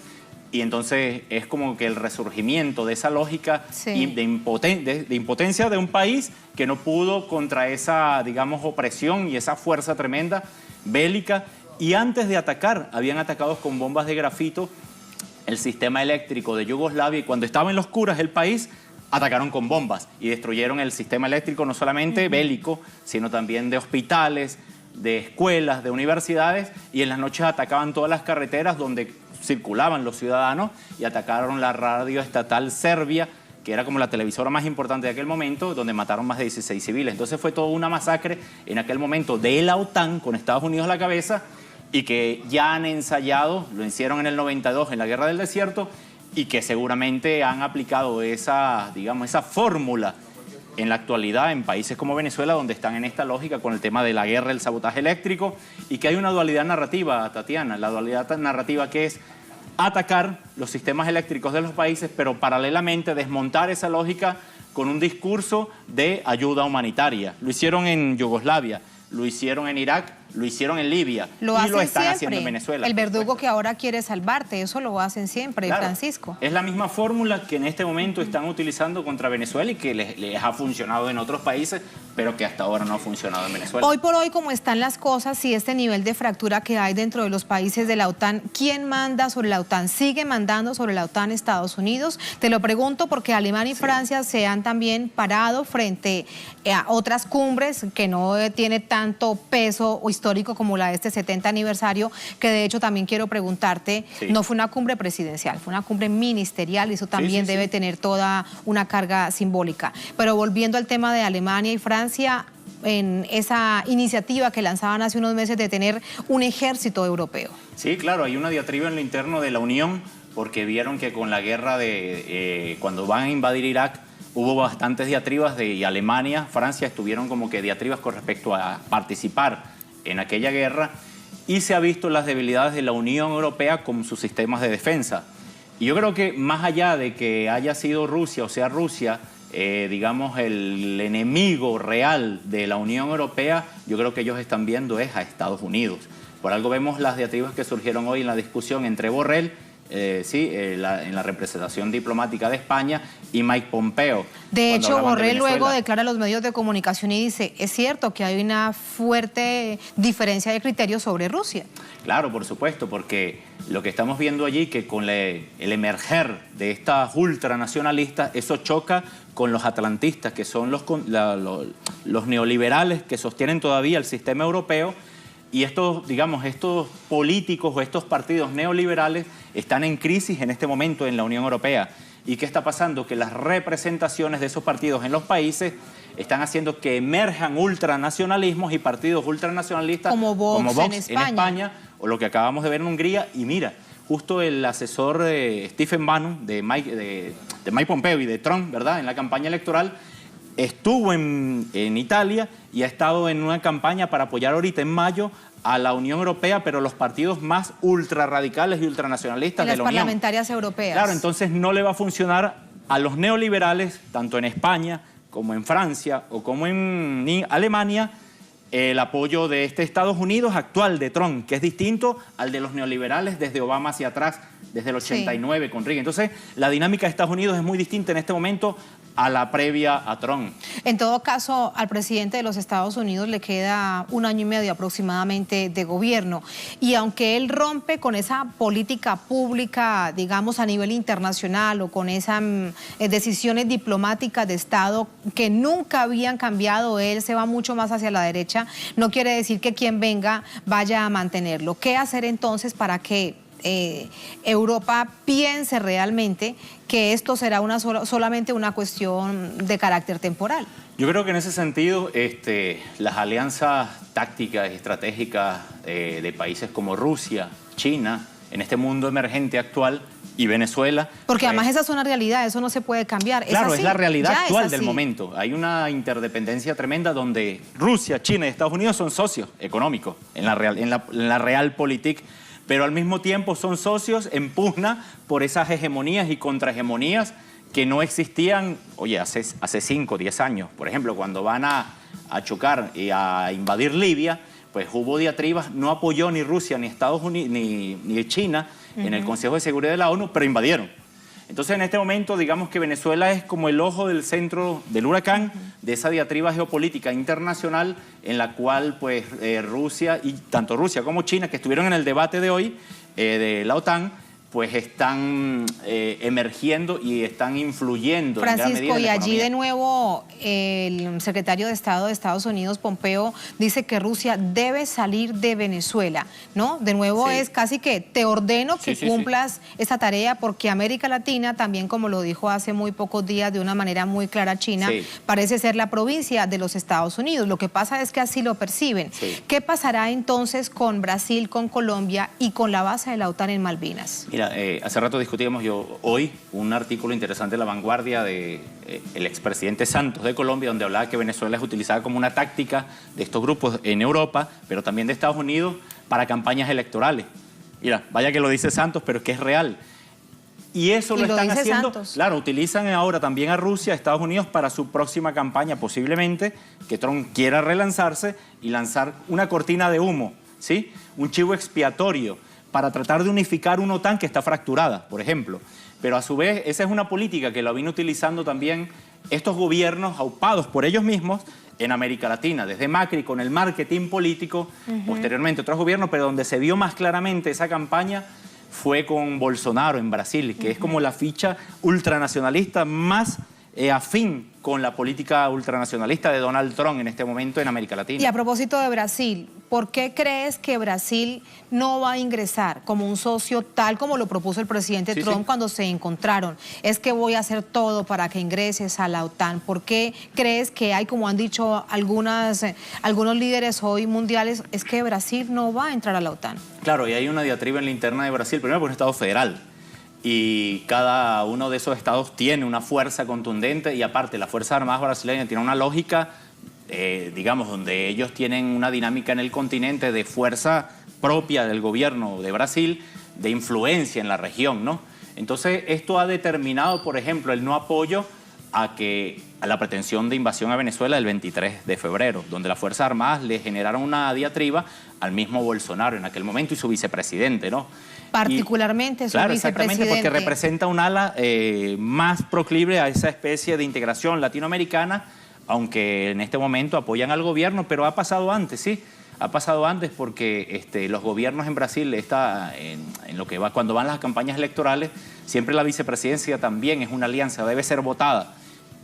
y entonces es como que el resurgimiento de esa lógica de impotencia de un país que no pudo contra esa, digamos, opresión y esa fuerza tremenda bélica, y antes de atacar, habían atacado con bombas de grafito el sistema eléctrico de Yugoslavia, y cuando estaba en los oscuras el país, atacaron con bombas y destruyeron el sistema eléctrico no solamente bélico, sino también de hospitales, de escuelas, de universidades, y en las noches atacaban todas las carreteras donde circulaban los ciudadanos, y atacaron la radio estatal serbia, que era como la televisora más importante de aquel momento, donde mataron más de 16 civiles. Entonces fue toda una masacre en aquel momento de la OTAN, con Estados Unidos a la cabeza, y que ya han ensayado, lo hicieron en el 92 en la Guerra del Desierto, y que seguramente han aplicado esa, digamos, esa fórmula en la actualidad en países como Venezuela, donde están en esta lógica con el tema de la guerra, el sabotaje eléctrico, y que hay una dualidad narrativa, Tatiana, la dualidad narrativa que es atacar los sistemas eléctricos de los países, pero paralelamente desmontar esa lógica con un discurso de ayuda humanitaria. Lo hicieron en Yugoslavia, lo hicieron en Irak, lo hicieron en Libia y lo están siempre haciendo en Venezuela. El verdugo que ahora quiere salvarte, eso lo hacen siempre, claro, Francisco. Es la misma fórmula que en este momento están utilizando contra Venezuela y que les ha funcionado en otros países, pero que hasta ahora no ha funcionado en Venezuela. Hoy por hoy, como están las cosas y este nivel de fractura que hay dentro de los países de la OTAN, ¿quién manda sobre la OTAN? ¿Sigue mandando sobre la OTAN Estados Unidos? Te lo pregunto porque Alemania y Francia se han también parado frente a otras cumbres que no tiene tanto peso histórico como la de este 70 aniversario, que de hecho también quiero preguntarte, no fue una cumbre presidencial, fue una cumbre ministerial, y eso también debe tener toda una carga simbólica. Pero volviendo al tema de Alemania y Francia, en esa iniciativa que lanzaban hace unos meses de tener un ejército europeo. Sí, claro, hay una diatriba en lo interno de la Unión, porque vieron que con la guerra de cuando van a invadir Irak, hubo bastantes diatribas y Alemania, Francia estuvieron como que diatribas con respecto a participar en aquella guerra, y se ha visto las debilidades de la Unión Europea con sus sistemas de defensa. Y yo creo que más allá de que haya sido Rusia, o sea Rusia, digamos, el enemigo real de la Unión Europea, yo creo que ellos están viendo es a Estados Unidos. Por algo vemos las diatribas que surgieron hoy en la discusión entre Borrell, en la representación diplomática de España, y Mike Pompeo. De hecho, Borrell luego declara a los medios de comunicación y dice, es cierto que hay una fuerte diferencia de criterios sobre Rusia. Claro, por supuesto, porque lo que estamos viendo allí, que con el emerger de estas ultranacionalistas, eso choca con los atlantistas, que son los neoliberales que sostienen todavía el sistema europeo. Y estos, digamos, estos políticos o estos partidos neoliberales están en crisis en este momento en la Unión Europea. ¿Y qué está pasando? Que las representaciones de esos partidos en los países están haciendo que emerjan ultranacionalismos y partidos ultranacionalistas como Vox en España, o lo que acabamos de ver en Hungría. Y mira, justo el asesor Stephen Bannon de Mike Pompeo y de Trump, ¿verdad?, en la campaña electoral, estuvo en Italia y ha estado en una campaña para apoyar ahorita en mayo a la Unión Europea, pero los partidos más ultrarradicales y ultranacionalistas de la Unión. Las parlamentarias europeas. Claro, entonces no le va a funcionar a los neoliberales, tanto en España como en Francia o como en Alemania, el apoyo de este Estados Unidos actual de Trump, que es distinto al de los neoliberales desde Obama hacia atrás, desde el 89 con Reagan. Entonces, la dinámica de Estados Unidos es muy distinta en este momento a la previa a Trump. En todo caso, al presidente de los Estados Unidos le queda 1 año y medio aproximadamente de gobierno. Y aunque él rompe con esa política pública, digamos, a nivel internacional o con esas decisiones diplomáticas de Estado que nunca habían cambiado, él se va mucho más hacia la derecha, no quiere decir que quien venga vaya a mantenerlo. ¿Qué hacer entonces para que Europa piense realmente que esto será solamente una cuestión de carácter temporal? Yo creo que en ese sentido las alianzas tácticas y estratégicas de países como Rusia, China, en este mundo emergente actual, y Venezuela... Porque además esa es una realidad, eso no se puede cambiar. Claro, es la realidad actual del así. Momento. Hay una interdependencia tremenda donde Rusia, China y Estados Unidos son socios económicos en la realpolitik, pero al mismo tiempo son socios en pugna por esas hegemonías y contrahegemonías que no existían, oye, hace 5 o 10 años. Por ejemplo, cuando van a chocar y a invadir Libia, pues hubo diatribas, no apoyó ni Rusia, ni Estados Unidos, ni China en el Consejo de Seguridad de la ONU, pero invadieron. Entonces, en este momento, digamos que Venezuela es como el ojo del centro del huracán de esa diatriba geopolítica internacional en la cual, pues, Rusia, y tanto Rusia como China, que estuvieron en el debate de hoy de la OTAN, pues están emergiendo y están influyendo en gran medida en la Francisco, y allí economía. de nuevo el secretario de Estado de Estados Unidos, Pompeo, dice que Rusia debe salir de Venezuela, ¿no? De nuevo es casi que te ordeno que cumplas esta tarea, porque América Latina, también como lo dijo hace muy pocos días de una manera muy clara China, parece ser la provincia de los Estados Unidos. Lo que pasa es que así lo perciben. ¿Qué pasará entonces con Brasil, con Colombia y con la base de la OTAN en Malvinas? Mira, hace rato discutíamos hoy un artículo interesante de La Vanguardia de el expresidente Santos de Colombia, donde hablaba que Venezuela es utilizada como una táctica de estos grupos en Europa, pero también de Estados Unidos, para campañas electorales. Mira, vaya que lo dice Santos, pero es que es real. Y eso lo están haciendo, claro, utilizan ahora también a Rusia, a Estados Unidos para su próxima campaña, posiblemente, que Trump quiera relanzarse y lanzar una cortina de humo, ¿sí? Un chivo expiatorio para tratar de unificar una OTAN que está fracturada, por ejemplo. Pero a su vez, esa es una política que la viene utilizando también estos gobiernos aupados por ellos mismos en América Latina, desde Macri con el marketing político, posteriormente otros gobiernos, pero donde se vio más claramente esa campaña fue con Bolsonaro en Brasil, que es como la ficha ultranacionalista más afín con la política ultranacionalista de Donald Trump en este momento en América Latina. Y a propósito de Brasil, ¿por qué crees que Brasil no va a ingresar como un socio tal como lo propuso el presidente Trump cuando se encontraron? Es que voy a hacer todo para que ingreses a la OTAN. ¿Por qué crees que hay, como han dicho algunos líderes hoy mundiales, es que Brasil no va a entrar a la OTAN? Claro, y hay una diatriba en la interna de Brasil, primero por un Estado federal. Y cada uno de esos estados tiene una fuerza contundente y aparte la Fuerza Armada brasileña tiene una lógica, digamos, donde ellos tienen una dinámica en el continente de fuerza propia del gobierno de Brasil, de influencia en la región, ¿no? Entonces esto ha determinado, por ejemplo, el no apoyo a la pretensión de invasión a Venezuela el 23 de febrero, donde las Fuerzas Armadas le generaron una diatriba al mismo Bolsonaro en aquel momento y su vicepresidente, ¿no? Particularmente su vicepresidente. Exactamente, porque representa un ala más proclive a esa especie de integración latinoamericana, aunque en este momento apoyan al gobierno, pero ha pasado antes, ¿sí? Ha pasado antes porque los gobiernos en Brasil, en lo que va, cuando van las campañas electorales, siempre la vicepresidencia también es una alianza, debe ser votada.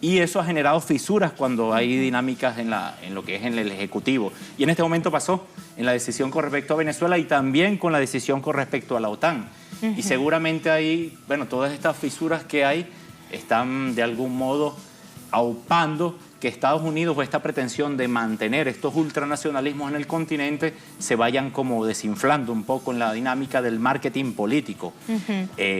Y eso ha generado fisuras cuando hay dinámicas en lo que es en el Ejecutivo. Y en este momento pasó en la decisión con respecto a Venezuela y también con la decisión con respecto a la OTAN. Y seguramente ahí, bueno, todas estas fisuras que hay están de algún modo aupando que Estados Unidos o esta pretensión de mantener estos ultranacionalismos en el continente se vayan como desinflando un poco en la dinámica del marketing político.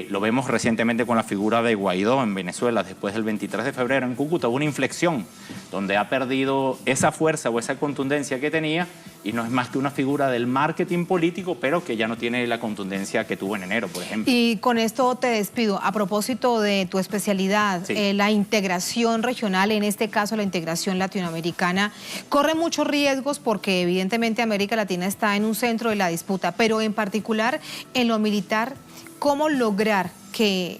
Lo vemos recientemente con la figura de Guaidó en Venezuela. Después del 23 de febrero en Cúcuta hubo una inflexión donde ha perdido esa fuerza o esa contundencia que tenía y no es más que una figura del marketing político, pero que ya no tiene la contundencia que tuvo en enero, por ejemplo. Y con esto te despido. A propósito de tu especialidad, Sí. La integración regional, en este caso la integración latinoamericana, corre muchos riesgos porque evidentemente América Latina está en un centro de la disputa, pero en particular en lo militar, ¿cómo lograr que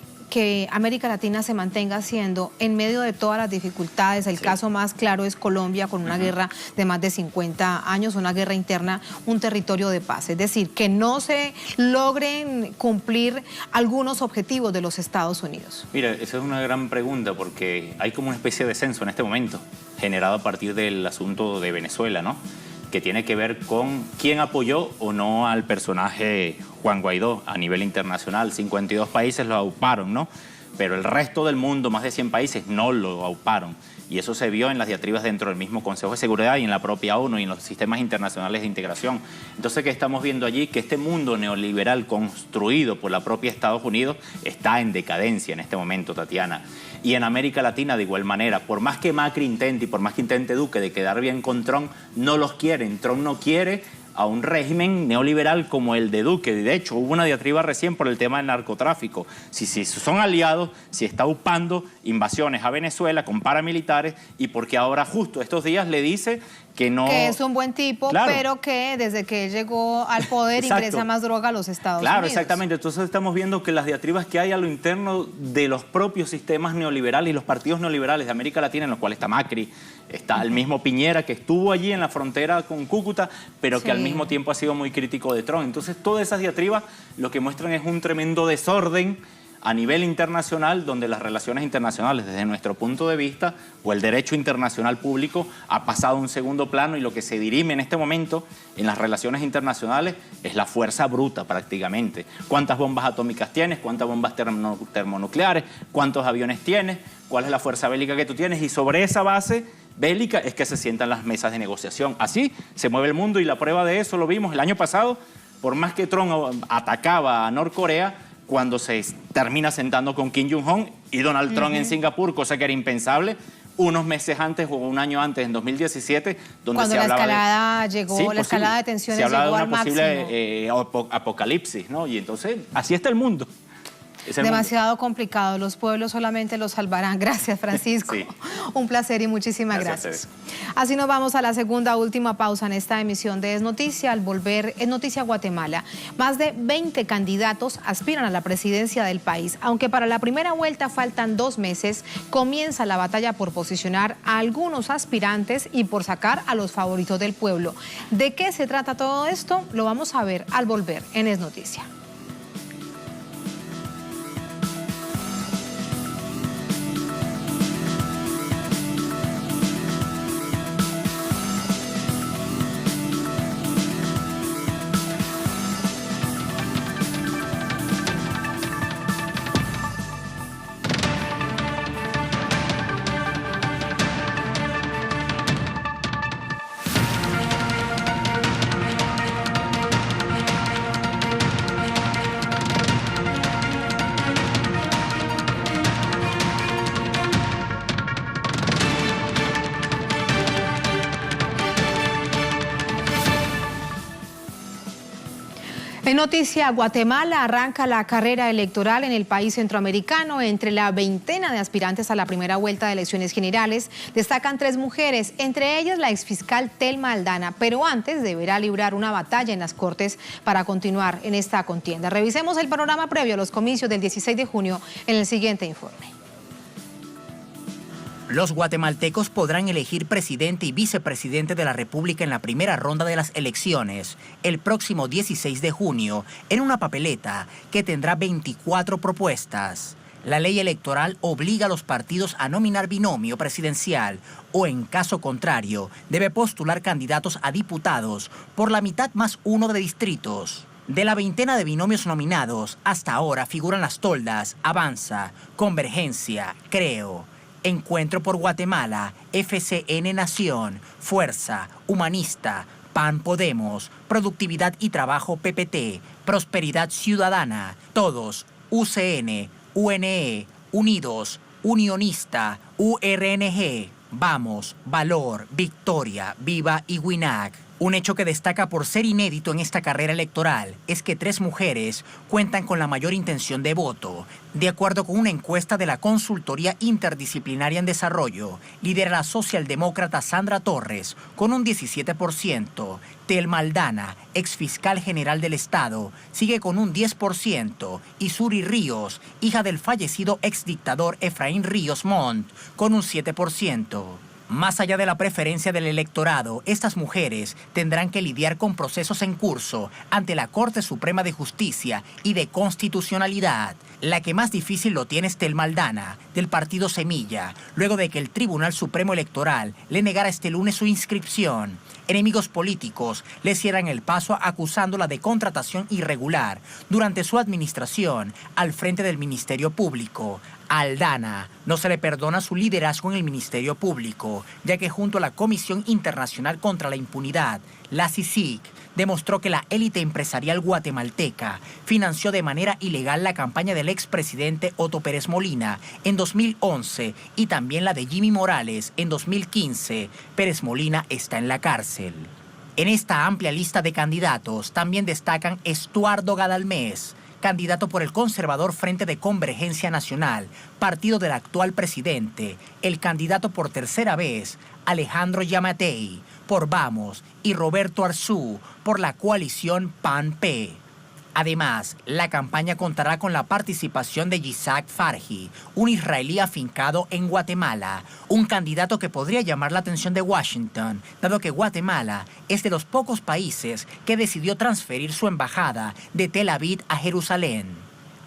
América Latina se mantenga siendo, en medio de todas las dificultades? El caso más claro es Colombia, con una guerra de más de 50 años, una guerra interna, un territorio de paz. Es decir, que no se logren cumplir algunos objetivos de los Estados Unidos. Mira, esa es una gran pregunta porque hay como una especie de censo en este momento, generado a partir del asunto de Venezuela, ¿no? Que tiene que ver con quién apoyó o no al personaje Juan Guaidó a nivel internacional. 52 países lo auparon, ¿no? Pero el resto del mundo, más de 100 países, no lo auparon. Y eso se vio en las diatribas dentro del mismo Consejo de Seguridad y en la propia ONU y en los sistemas internacionales de integración. Entonces, ¿qué estamos viendo allí? Que este mundo neoliberal construido por la propia Estados Unidos está en decadencia en este momento, Tatiana. Y en América Latina de igual manera, por más que Macri intente y por más que intente Duque de quedar bien con Trump, no los quieren. Trump no quiere a un régimen neoliberal como el de Duque. De hecho, hubo una diatriba recién por el tema del narcotráfico. Si son aliados, si está upando invasiones a Venezuela con paramilitares y porque ahora justo estos días le dice que no... Que es un buen tipo, Claro. pero que desde que llegó al poder Exacto. ingresa más droga a los Estados Claro, Unidos. exactamente. Entonces estamos viendo que las diatribas que hay a lo interno de los propios sistemas neoliberales y los partidos neoliberales de América Latina, en los cuales está Macri, está el mismo Piñera, que estuvo allí en la frontera con Cúcuta, pero que al mismo tiempo ha sido muy crítico de Trump. Entonces todas esas diatribas lo que muestran es un tremendo desorden a nivel internacional, donde las relaciones internacionales, desde nuestro punto de vista, o el derecho internacional público, ha pasado a un segundo plano y lo que se dirime en este momento en las relaciones internacionales es la fuerza bruta prácticamente. ¿Cuántas bombas atómicas tienes? ¿Cuántas bombas termonucleares? ¿Cuántos aviones tienes? ¿Cuál es la fuerza bélica que tú tienes? Y sobre esa base bélica es que se sientan las mesas de negociación. Así se mueve el mundo y la prueba de eso lo vimos el año pasado, por más que Trump atacaba a Norcorea, cuando se termina sentando con Kim Jong-un y Donald Trump en Singapur, cosa que era impensable, unos meses antes o un año antes, en 2017, donde Cuando se la hablaba escalada llegó, Sí, la escalada de tensiones se hablaba llegó de al una máximo. posible apocalipsis, ¿no? Y entonces, así está el mundo. Es el Demasiado complicado, los pueblos solamente los salvarán. Gracias, Francisco. Sí. Un placer y muchísimas Gracias gracias. Así nos vamos a la segunda última pausa en esta emisión de Es Noticia. Al volver, Es Noticia Guatemala. Más de 20 candidatos aspiran a la presidencia del país. Aunque para la primera vuelta faltan 2 meses, comienza la batalla por posicionar a algunos aspirantes y por sacar a los favoritos del pueblo. ¿De qué se trata todo esto? Lo vamos a ver al volver en Es Noticia. En Noticia Guatemala arranca la carrera electoral en el país centroamericano. Entre la veintena de aspirantes a la primera vuelta de elecciones generales destacan 3 mujeres, entre ellas la exfiscal Telma Aldana, pero antes deberá librar una batalla en las Cortes para continuar en esta contienda. Revisemos el panorama previo a los comicios del 16 de junio en el siguiente informe. Los guatemaltecos podrán elegir presidente y vicepresidente de la República en la primera ronda de las elecciones el próximo 16 de junio en una papeleta que tendrá 24 propuestas. La ley electoral obliga a los partidos a nominar binomio presidencial o, en caso contrario, debe postular candidatos a diputados por la mitad más 1 de distritos. De la veintena de binomios nominados, hasta ahora figuran las toldas Avanza, Convergencia, Creo, Encuentro por Guatemala, FCN Nación, Fuerza, Humanista, PAN Podemos, Productividad y Trabajo PPT, Prosperidad Ciudadana, Todos, UCN, UNE, Unidos, Unionista, URNG, Vamos, Valor, Victoria, Viva y WINAC. Un hecho que destaca por ser inédito en esta carrera electoral es que 3 mujeres cuentan con la mayor intención de voto. De acuerdo con una encuesta de la Consultoría Interdisciplinaria en Desarrollo, lidera la socialdemócrata Sandra Torres con un 17%. Telma Aldana, exfiscal general del Estado, sigue con un 10%. Y Suri Ríos, hija del fallecido exdictador Efraín Ríos Montt, con un 7%. Más allá de la preferencia del electorado, estas mujeres tendrán que lidiar con procesos en curso ante la Corte Suprema de Justicia y de Constitucionalidad. La que más difícil lo tiene es Telma Aldana, del partido Semilla, luego de que el Tribunal Supremo Electoral le negara este lunes su inscripción. Enemigos políticos le cierran el paso acusándola de contratación irregular durante su administración al frente del Ministerio Público. A Aldana no se le perdona su liderazgo en el Ministerio Público, ya que junto a la Comisión Internacional contra la Impunidad, la CICIG, demostró que la élite empresarial guatemalteca financió de manera ilegal la campaña del expresidente Otto Pérez Molina en 2011 y también la de Jimmy Morales en 2015. Pérez Molina está en la cárcel. En esta amplia lista de candidatos también destacan Estuardo Gadalmés, candidato por el conservador Frente de Convergencia Nacional, partido del actual presidente, el candidato por tercera vez, Alejandro Yamatei, por Vamos, y Roberto Arzú, por la coalición PAN-P. Además, la campaña contará con la participación de Yitzhak Farhi, un israelí afincado en Guatemala, un candidato que podría llamar la atención de Washington, dado que Guatemala es de los pocos países que decidió transferir su embajada de Tel Aviv a Jerusalén.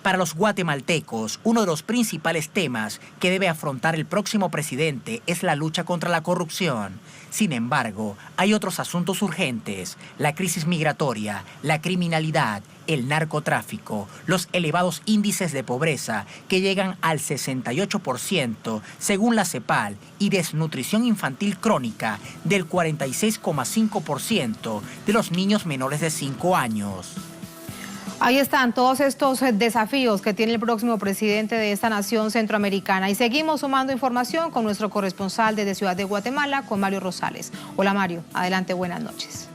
Para los guatemaltecos, uno de los principales temas que debe afrontar el próximo presidente es la lucha contra la corrupción. Sin embargo, hay otros asuntos urgentes: la crisis migratoria, la criminalidad, el narcotráfico, los elevados índices de pobreza que llegan al 68% según la CEPAL y desnutrición infantil crónica del 46,5% de los niños menores de 5 años. Ahí están todos estos desafíos que tiene el próximo presidente de esta nación centroamericana. Y seguimos sumando información con nuestro corresponsal desde Ciudad de Guatemala, con Mario Rosales. Hola Mario, adelante, buenas noches.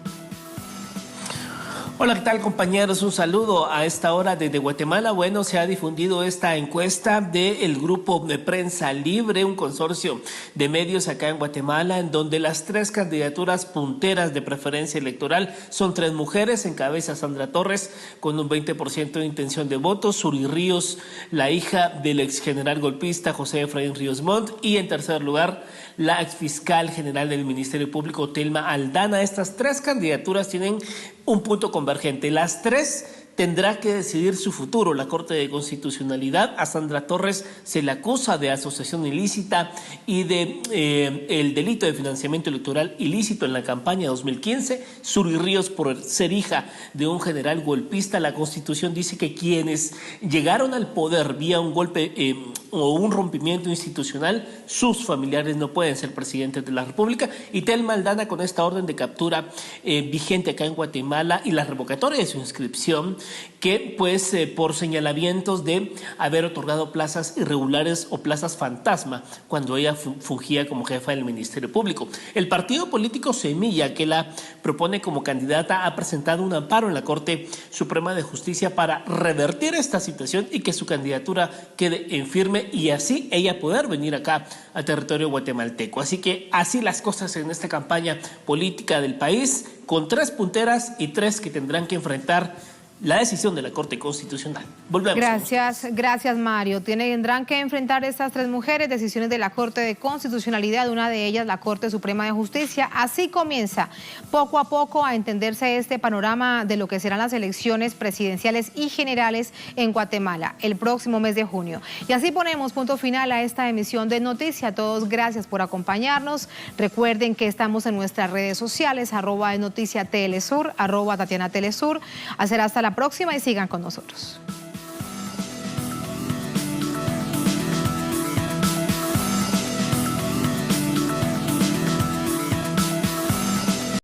Hola, ¿qué tal compañeros? Un saludo a esta hora desde Guatemala. Bueno, se ha difundido esta encuesta del grupo de Prensa Libre, un consorcio de medios acá en Guatemala, en donde las 3 candidaturas punteras de preferencia electoral son 3 mujeres. Encabeza Sandra Torres con un 20% de intención de voto, Suri Ríos, la hija del ex general golpista José Efraín Ríos Montt, y en tercer lugar la exfiscal general del Ministerio Público, Telma Aldana. Estas 3 candidaturas tienen un punto convergente. Las 3 tendrá que decidir su futuro. La Corte de Constitucionalidad, a Sandra Torres se le acusa de asociación ilícita y de el delito de financiamiento electoral ilícito en la campaña 2015. Suri Ríos por ser hija de un general golpista. La Constitución dice que quienes llegaron al poder vía un golpe o un rompimiento institucional, sus familiares no pueden ser presidentes de la República. Y Telma Aldana, con esta orden de captura vigente acá en Guatemala y la revocatoria de su inscripción, que pues por señalamientos de haber otorgado plazas irregulares o plazas fantasma cuando ella fungía como jefa del Ministerio Público. El partido político Semilla, que la propone como candidata, ha presentado un amparo en la Corte Suprema de Justicia para revertir esta situación y que su candidatura quede en firme y así ella poder venir acá a territorio guatemalteco. Así que así las cosas en esta campaña política del país, con 3 punteras y 3 que tendrán que enfrentar la decisión de la Corte Constitucional. Volvemos. Gracias Mario. Tendrán que enfrentar estas 3 mujeres decisiones de la Corte de Constitucionalidad, una de ellas la Corte Suprema de Justicia. Así comienza poco a poco a entenderse este panorama de lo que serán las elecciones presidenciales y generales en Guatemala el próximo mes de junio. Y así ponemos punto final a esta emisión de Noticia. A todos, gracias por acompañarnos. Recuerden que estamos en nuestras redes sociales, @Noticia Telesur, @Tatiana Telesur. Será hasta la próxima y sigan con nosotros.